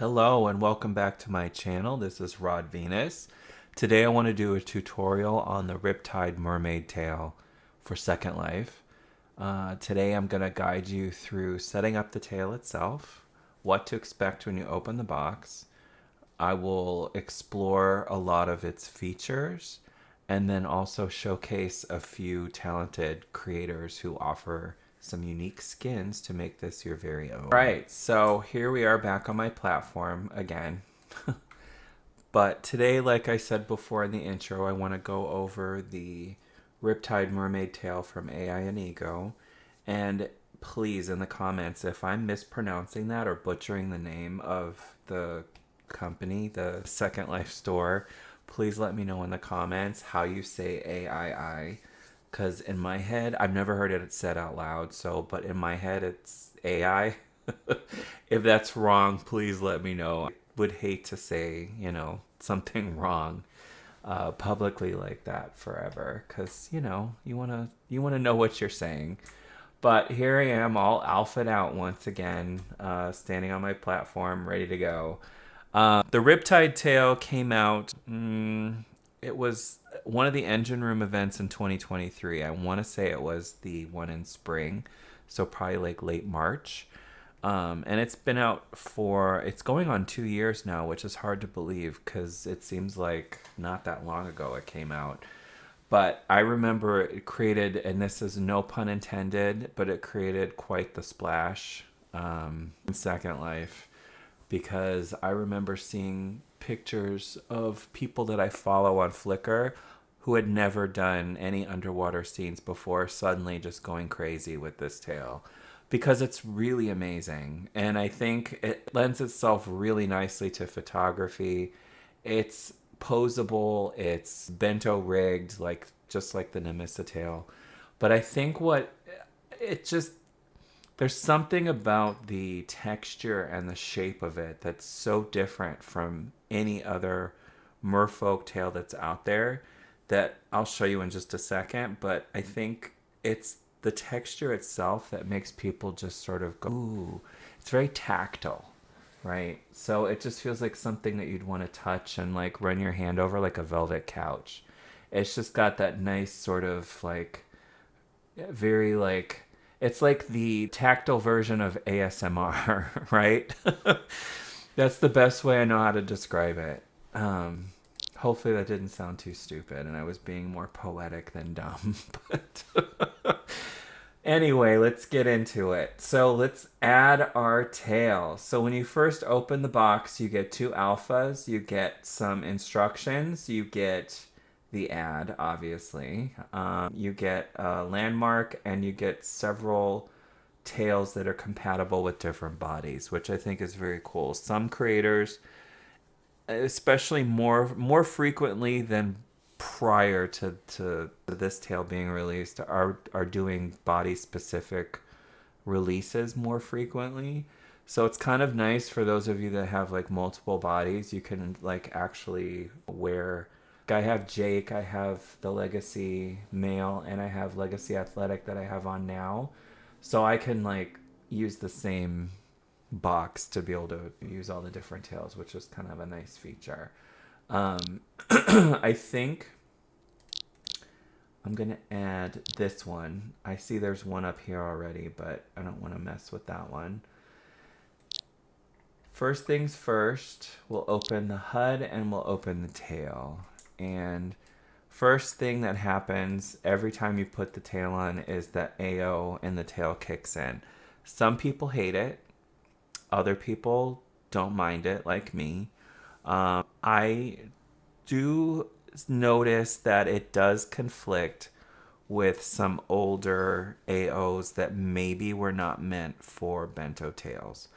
Hello and welcome back to my channel. This is Rod Venus. Today I want to do a tutorial on the Riptide mermaid tail for Second Life. Today I'm going to guide you through setting up the tail itself, what to expect when you open the box. I will explore a lot of its features and then also showcase a few talented creators who offer some unique skins to make this your very own. All right, so here we are back on my platform again. But today, like I said before in the intro, I want to go over the Riptide mermaid tail from AI and Ego. And please, in the comments, if I'm mispronouncing that or butchering the name of the company, the Second Life store, please let me know in the comments how you say AII. Because in my head, I've never heard it said out loud, but in my head, it's AI. If that's wrong, please let me know. I would hate to say, something wrong publicly like that forever, because, you want to know what you're saying. But here I am, all alphaed out once again, standing on my platform, ready to go. The Riptide tail came out, it was one of the engine room events in 2023. I want to say it was the one in spring, so probably like late March. And it's been out it's going on 2 years now, which is hard to believe because it seems like not that long ago it came out. But I remember it created, and this is no pun intended, but it created quite the splash in Second Life, because I remember seeing pictures of people that I follow on Flickr who had never done any underwater scenes before suddenly just going crazy with this tail, because it's really amazing. And I think it lends itself really nicely to photography. It's posable, it's bento rigged, just like the Nemissa tail. But I think there's something about the texture and the shape of it that's so different from any other merfolk tail that's out there that I'll show you in just a second. But I think it's the texture itself that makes people just sort of go, ooh. It's very tactile, right? So it just feels like something that you'd want to touch and run your hand over, like a velvet couch. It's just got that nice sort of very it's like the tactile version of ASMR, right? That's the best way I know how to describe it. Hopefully that didn't sound too stupid and I was being more poetic than dumb. But anyway, let's get into it. So let's add our tail. So when you first open the box, you get 2 alphas, you get some instructions, you get the ad, obviously. You get a landmark, and you get several tails that are compatible with different bodies, which I think is very cool. Some creators, especially more frequently than prior to this tail being released, are doing body specific releases more frequently. So it's kind of nice for those of you that have multiple bodies. You can actually wear, I have Jake, I have the Legacy Male, and I have Legacy Athletic that I have on now. So I can use the same box to be able to use all the different tails, which is kind of a nice feature. I think I'm going to add this one. I see there's one up here already, but I don't want to mess with that one. First things first, we'll open the HUD and we'll open the tail. And first thing that happens every time you put the tail on is that AO in the tail kicks in. Some people hate it. Other people don't mind it, like me. I do notice that it does conflict with some older AOs that maybe were not meant for bento tails.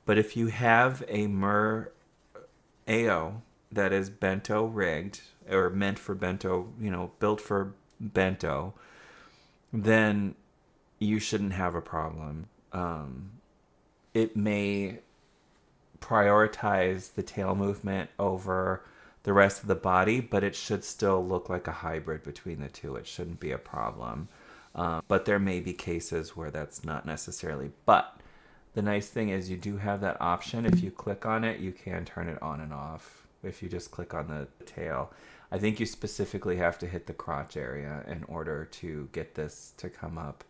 But if you have a mer AO that is bento rigged or meant for bento, built for bento, then you shouldn't have a problem. It may prioritize the tail movement over the rest of the body, but it should still look like a hybrid between the two. It shouldn't be a problem. But there may be cases where that's not necessarily. But The nice thing is you do have that option. If you click on it, you can turn it on and off if you just click on the tail. I think you specifically have to hit the crotch area in order to get this to come up.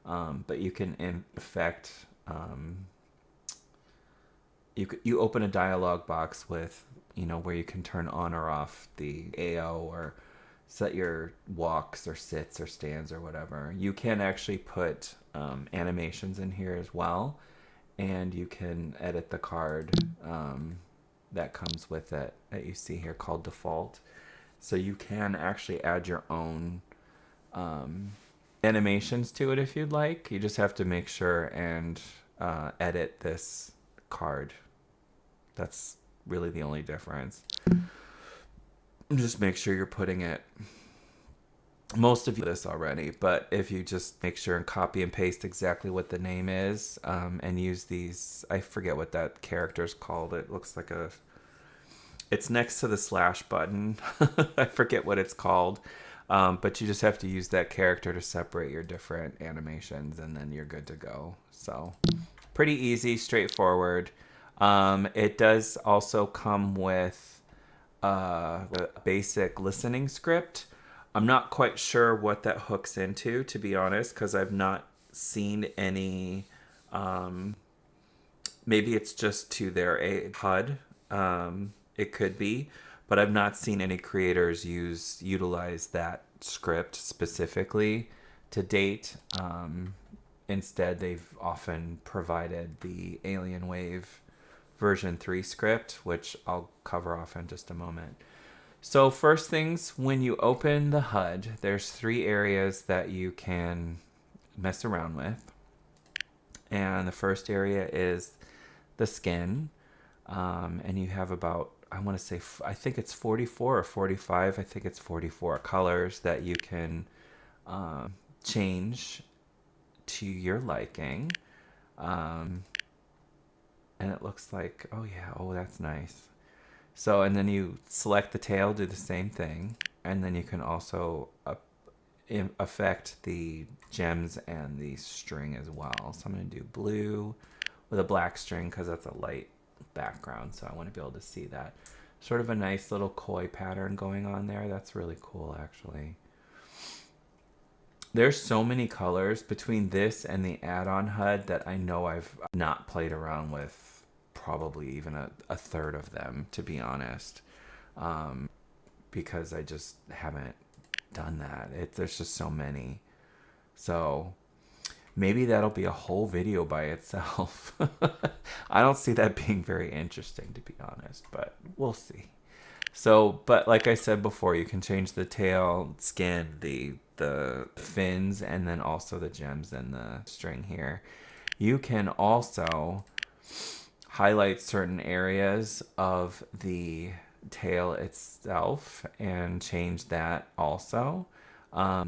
But you can in effect, you open a dialog box with, where you can turn on or off the AO or set your walks or sits or stands or whatever. You can actually put animations in here as well, and you can edit the card that comes with it that you see here called default. So you can actually add your own animations to it if you'd like. You just have to make sure and edit this card. That's really the only difference. Just make sure you're putting it. Most of you know this already, but if you just make sure and copy and paste exactly what the name is, and use these, I forget what that character's called. It looks like it's next to the slash button. I forget what it's called. But you just have to use that character to separate your different animations, and then you're good to go. So pretty easy, straightforward. It does also come with a basic listening script. I'm not quite sure what that hooks into, to be honest, because I've not seen any. Maybe it's just to their HUD. It could be, but I've not seen any creators utilize that script specifically to date. Instead, they've often provided the Alienwave version 3 script, which I'll cover off in just a moment. So first things, when you open the HUD, there's 3 areas that you can mess around with. And the first area is the skin. And you have about, I want to say, I think it's 44 or 45. I think it's 44 colors that you can change to your liking. And it looks like, oh yeah, oh, that's nice. So, and then you select the tail, do the same thing. And then you can also affect the gems and the string as well. So I'm going to do blue with a black string because that's a light background, so I want to be able to see that. Sort of a nice little koi pattern going on there. That's really cool, actually. There's so many colors between this and the add-on HUD that I know I've not played around with probably even a third of them, to be honest, because I just haven't done that. There's just so many. So maybe that'll be a whole video by itself. I don't see that being very interesting, to be honest, but we'll see. So, but like I said before, you can change the tail, skin, the fins, and then also the gems and the string here. You can also highlight certain areas of the tail itself and change that also.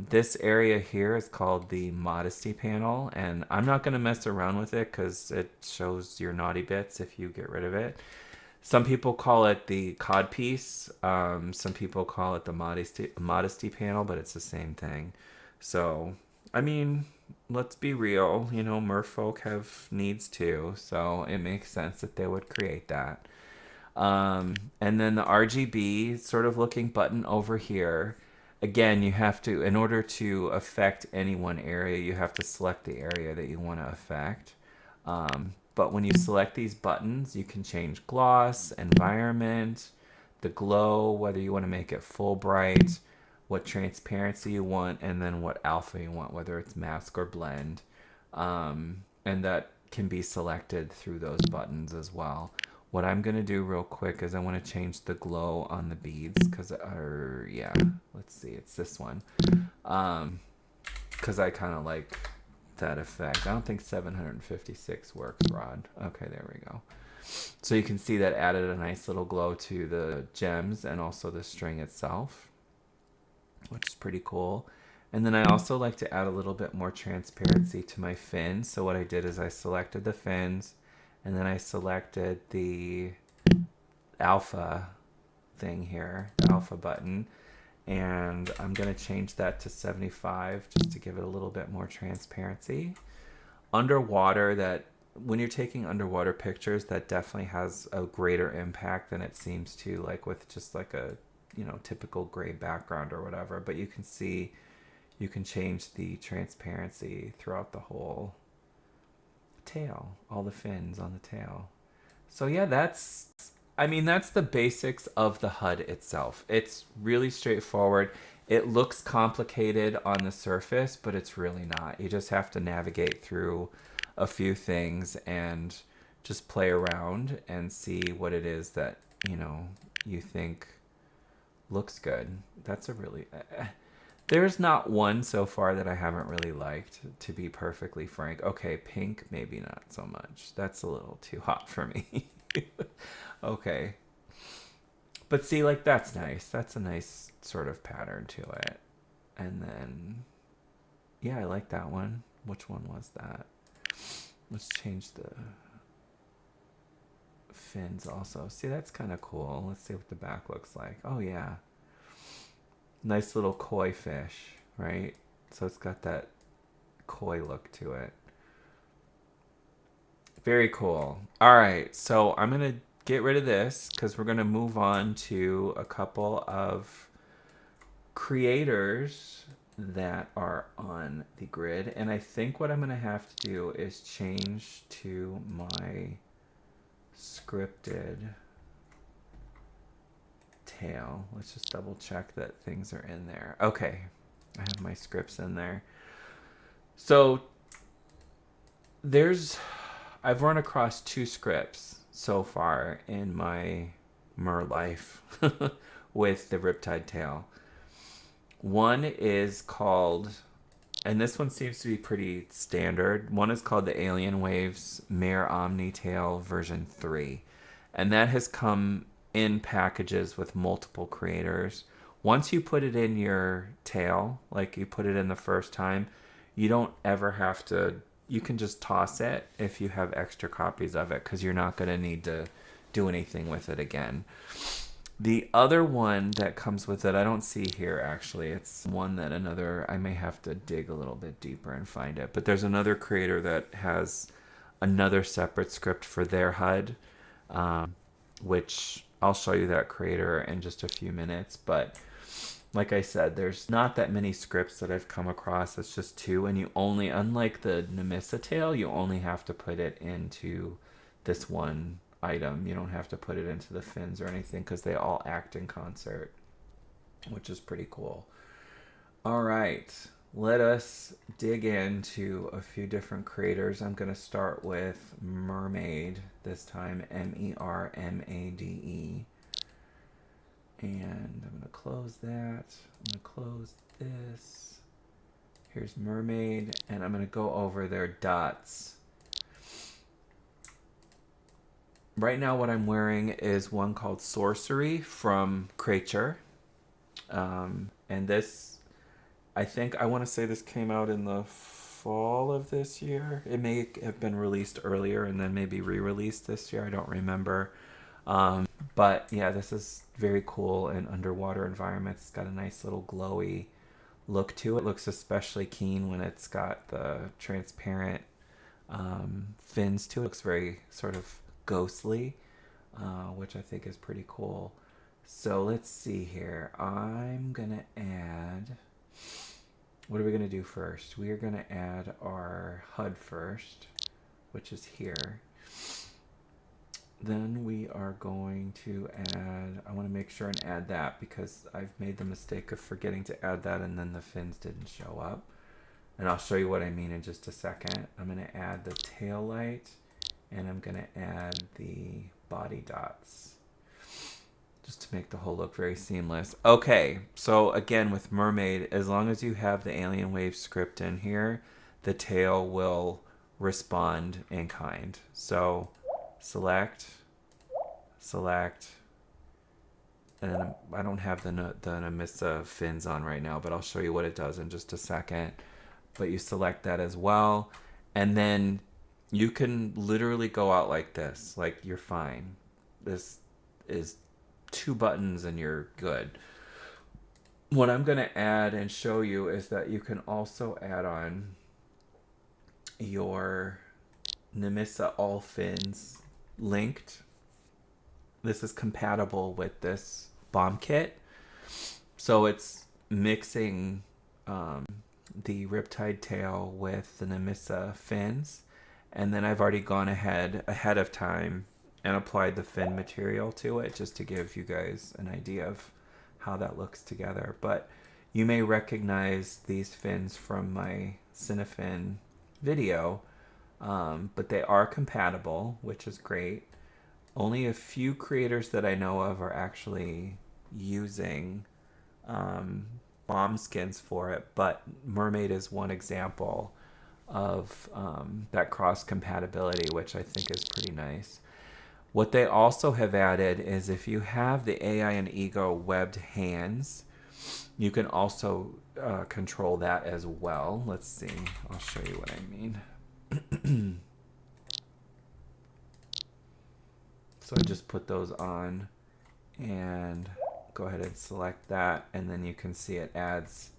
This area here is called the modesty panel, and I'm not going to mess around with it because it shows your naughty bits if you get rid of it. Some people call it the codpiece. Some people call it the modesty panel, but it's the same thing. So, I mean, let's be real. Merfolk have needs too, so it makes sense that they would create that. And then the RGB sort of looking button over here. Again, you have to, in order to affect any one area, you have to select the area that you want to affect. But when you select these buttons, you can change gloss, environment, the glow, whether you want to make it full bright, what transparency you want, and then what alpha you want, whether it's mask or blend. And that can be selected through those buttons as well. What I'm going to do real quick is I want to change the glow on the beads because, yeah, let's see, it's this one. Because I kind of like that effect. I don't think 756 works, Rod. Okay, there we go. So you can see that added a nice little glow to the gems and also the string itself, which is pretty cool. And then I also like to add a little bit more transparency to my fins. So what I did is I selected the fins, and then I selected the alpha thing here, the alpha button. And I'm going to change that to 75 just to give it a little bit more transparency. Underwater, that when you're taking underwater pictures, that definitely has a greater impact than it seems to, like with just like a, typical gray background or whatever. But you can see, you can change the transparency throughout the whole tail, all the fins on the tail. So yeah, that's the basics of the HUD itself. It's really straightforward. It looks complicated on the surface, but it's really not. You just have to navigate through a few things and just play around and see what it is that, you think looks good. That's a really there's not one so far that I haven't really liked, to be perfectly frank. Okay, pink, maybe not so much. That's a little too hot for me. Okay. But see, like, that's nice. That's a nice sort of pattern to it. And then, yeah, I like that one. Which one was that? Let's change the fins also. See, that's kind of cool. Let's see what the back looks like. Oh, yeah. Nice little koi fish, right? So it's got that koi look to it. Very cool. All right, so I'm going to get rid of this because we're going to move on to a couple of creators that are on the grid. And I think what I'm going to have to do is change to my scripted tail. Let's just double check that things are in there. Okay, I have my scripts in there. So I've run across 2 scripts so far in my mer life with the Riptide tail. One is called, and this one seems to be pretty standard. One is called the Alien Waves Mare Omni Tail version 3. And that has come in packages with multiple creators. Once you put it in your tail, like you put it in the first time, you don't ever have to, you can just toss it if you have extra copies of it, because you're not going to need to do anything with it again. The other one that comes with it, I don't see here actually. It's one that I may have to dig a little bit deeper and find it. But there's another creator that has another separate script for their HUD, which I'll show you that creator in just a few minutes. But like I said, there's not that many scripts that I've come across. It's just 2, and you only, unlike the Nemissa tail, you only have to put it into this one item. You don't have to put it into the fins or anything because they all act in concert, which is pretty cool. All right, let us dig into a few different creators. I'm going to start with Mermaid this time, Mermade. And I'm going to close that. I'm going to close this. Here's Mermaid, and I'm going to go over their dots. Right now what I'm wearing is one called Sorcery from Creature. And this, I want to say this came out in the fall of this year. It may have been released earlier and then maybe re-released this year. I don't remember. But yeah, this is very cool in underwater environments. It's got a nice little glowy look to it. It looks especially keen when it's got the transparent fins to it. It looks very sort of ghostly, which I think is pretty cool. So let's see here. I'm going to add... What are we going to do first? We are going to add our HUD first, which is here. Then we are going to add, I want to make sure and add that because I've made the mistake of forgetting to add that and then the fins didn't show up. And I'll show you what I mean in just a second. I'm going to add the tail light and I'm going to add the body dots just to make the whole look very seamless. Okay, so again with Mermaid, as long as you have the Alien Wave script in here, the tail will respond in kind. So select, and then I don't have the Nemissa fins on right now, but I'll show you what it does in just a second. But you select that as well, and then you can literally go out like this, like you're fine. This is 2 buttons and you're good. What I'm going to add and show you is that you can also add on your Nemissa all fins linked. This is compatible with this bomb kit. So it's mixing the Riptide tail with the Nemissa fins. And then I've already gone ahead of time and applied the fin material to it just to give you guys an idea of how that looks together. But you may recognize these fins from my Cinefin video, but they are compatible, which is great. Only a few creators that I know of are actually using bomb skins for it, but Mermaid is one example of that cross compatibility, which I think is pretty nice. What they also have added is if you have the AI and Ego webbed hands, you can also control that as well. Let's see. I'll show you what I mean. So I just put those on and go ahead and select that, and then you can see it adds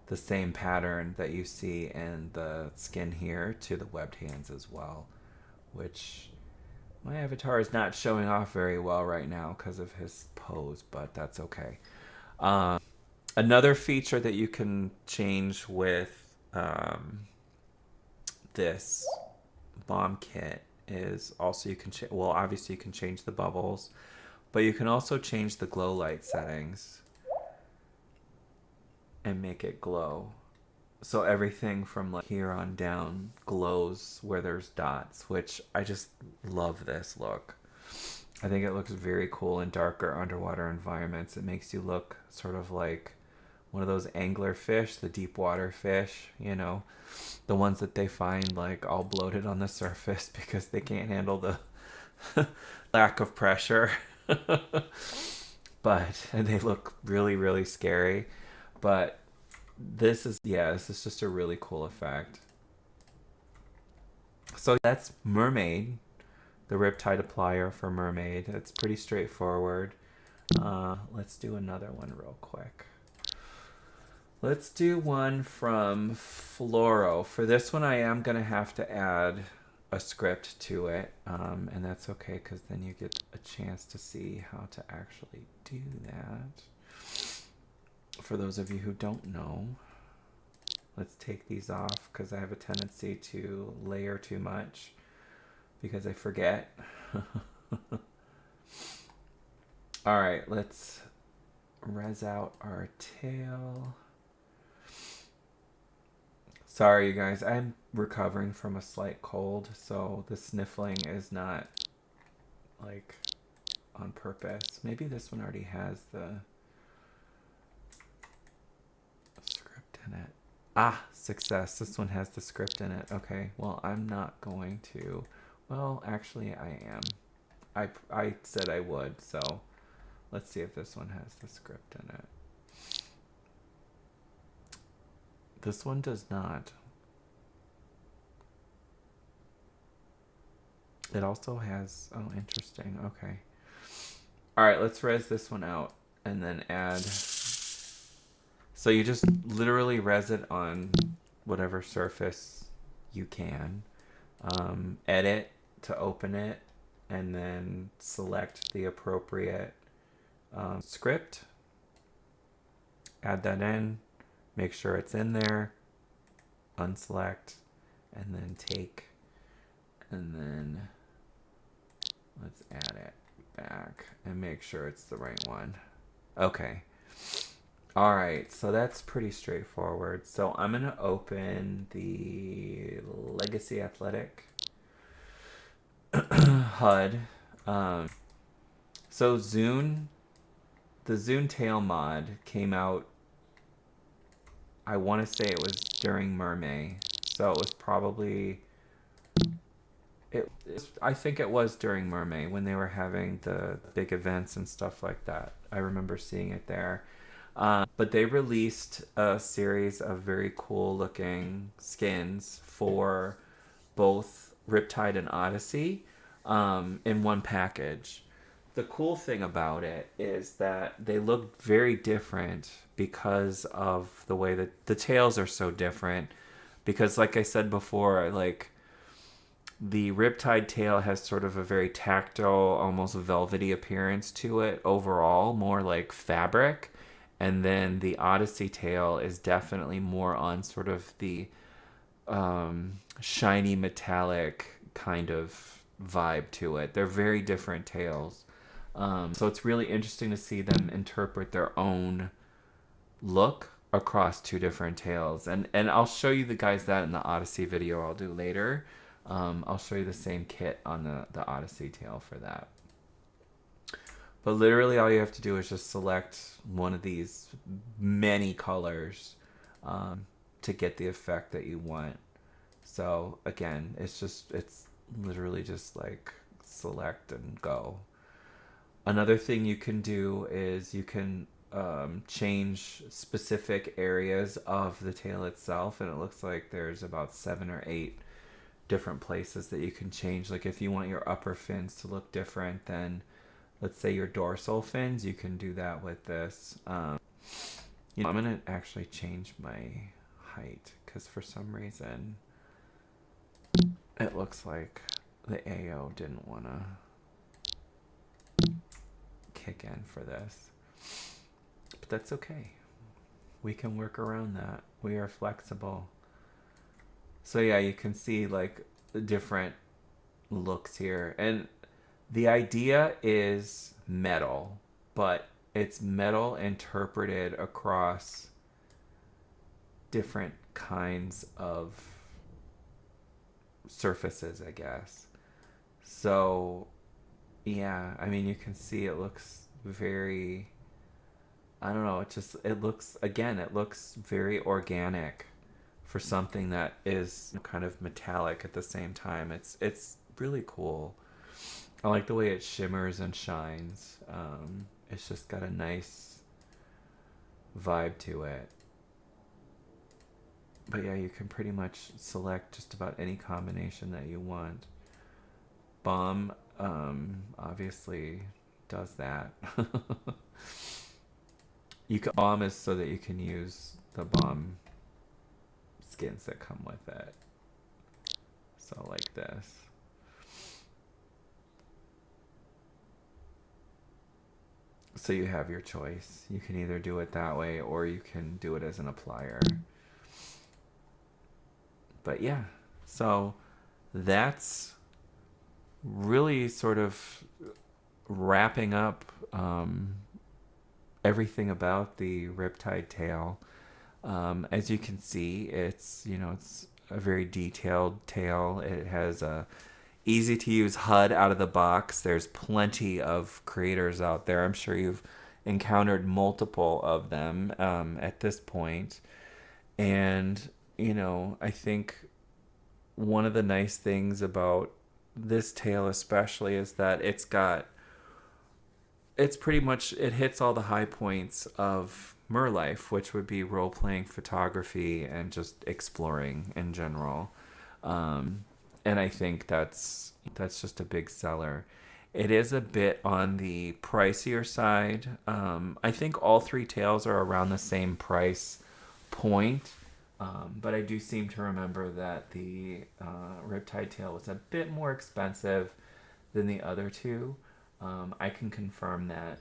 the same pattern that you see in the skin here to the webbed hands as well, which my avatar is not showing off very well right now because of his pose, but that's okay. Another feature that you can change with this bomb kit is also you can well, obviously you can change the bubbles, but you can also change the glow light settings and make it glow. So everything from like here on down glows where there's dots, which I just love this look. I think it looks very cool in darker underwater environments. It makes you look sort of like one of those angler fish, the deep water fish, you know, the ones that they find like all bloated on the surface because they can't handle the lack of pressure. But and they look really, really scary. But this is just a really cool effect. So that's Mermaid, the Riptide applier for Mermaid. It's pretty straightforward. Let's do another one real quick. Let's do one from Floro. For this one, I am going to have to add a script to it, and that's okay because then you get a chance to see how to actually do that. For those of you who don't know, let's take these off because I have a tendency to layer too much because I forget. All right, let's res out our tail. Sorry, you guys, I'm recovering from a slight cold, so the sniffling is not like on purpose. Maybe this one already has the script in it. Ah, success. This one has the script in it. Okay, well, I'm not going to. Well, actually, I am. I said I would, so let's see if this one has the script in it. This one does not. It also has, oh, interesting. Okay. All right, let's res this one out and then add. So you just literally res it on whatever surface you can. Edit to open it and then select the appropriate script. Add that in. Make sure it's in there, unselect, and then take, and then let's add it back and make sure it's the right one. Okay. All right, so that's pretty straightforward. So I'm going to open the Legacy Athletic HUD. So Zune, the Zune Tail mod came out, I want to say it was during Mermaid, so it was probably I think it was during Mermaid when they were having the big events and stuff like that. I remember seeing it there. But they released a series of very cool looking skins for both Riptide and Odyssey in one package. The cool thing about it is that they look very different because of the way that the tails are so different. Because like I said before, like The Riptide tail has sort of a very tactile, almost velvety appearance to it overall, more like fabric. And then the Odyssey tail is definitely more on sort of the shiny metallic kind of vibe to it. They're very different tails. So it's really interesting to see them interpret their own look across two different tails. And I'll show you the guys that in the Odyssey video I'll do later. I'll show you the same kit on the Odyssey tail for that. But literally all you have to do is just select one of these many colors to get the effect that you want. So again, it's literally just like select and go. Another thing you can do is you can change specific areas of the tail itself, and it looks like there's about 7 or 8 different places that you can change. Like if you want your upper fins to look different than, let's say, your dorsal fins, you can do that with this. I'm gonna actually change my height because for some reason it looks like the AO didn't want to kick in for this, but that's okay. We can work around that. We are flexible. So yeah, you can see like the different looks here, and the idea is metal, but it's metal interpreted across different kinds of surfaces, I guess. So yeah, I mean, you can see it looks very, I don't know, it looks, again, it looks very organic for something that is kind of metallic at the same time. It's really cool. I like the way it shimmers and shines. It's just got a nice vibe to it. But yeah, you can pretty much select just about any combination that you want. Bomb obviously does that. Bomb is so that you can use the bomb skins that come with it. So like this. So you have your choice. You can either do it that way or you can do it as an applier. But yeah, so that's really sort of wrapping up everything about the Riptide tail. As you can see, it's a very detailed tail. It has a easy to use HUD out of the box. There's plenty of creators out there. I'm sure you've encountered multiple of them at this point. And, I think one of the nice things about this tail especially is that it hits all the high points of mer life, which would be role-playing, photography, and just exploring in general. And I think that's just a big seller. It is a bit on the pricier side. I think all 3 tails are around the same price point. But I do seem to remember that the Riptide tail was a bit more expensive than the other 2. I can confirm that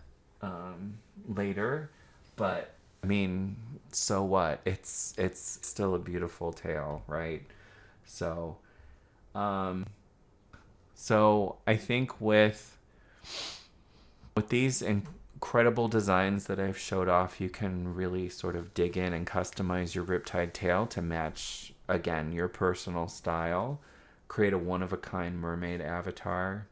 later, but I mean, so what? It's still a beautiful tail, right? So, I think with these incredible designs that I've showed off, you can really sort of dig in and customize your Riptide tail to match, again, your personal style. Create a one-of-a-kind mermaid avatar.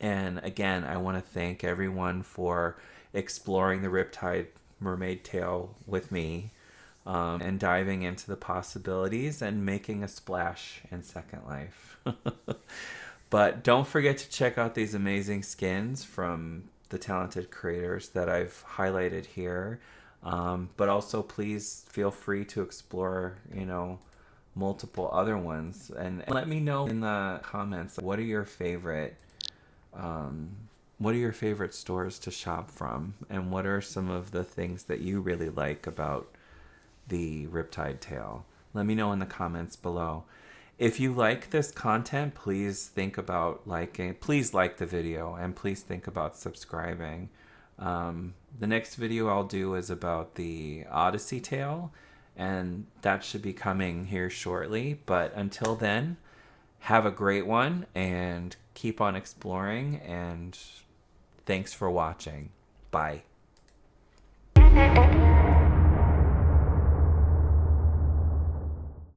And again, I want to thank everyone for exploring the Riptide mermaid tail with me and diving into the possibilities and making a splash in Second Life. But don't forget to check out these amazing skins from the talented creators that I've highlighted here. But also please feel free to explore, multiple other ones. And let me know in the comments, what are your favorite stores to shop from? And what are some of the things that you really like about the Riptide tail? Let me know in the comments below. If you like this content, please think about liking. Please like the video and please think about subscribing. The next video I'll do is about the Odyssey tale, and that should be coming here shortly. But until then, have a great one and keep on exploring. And thanks for watching. Bye.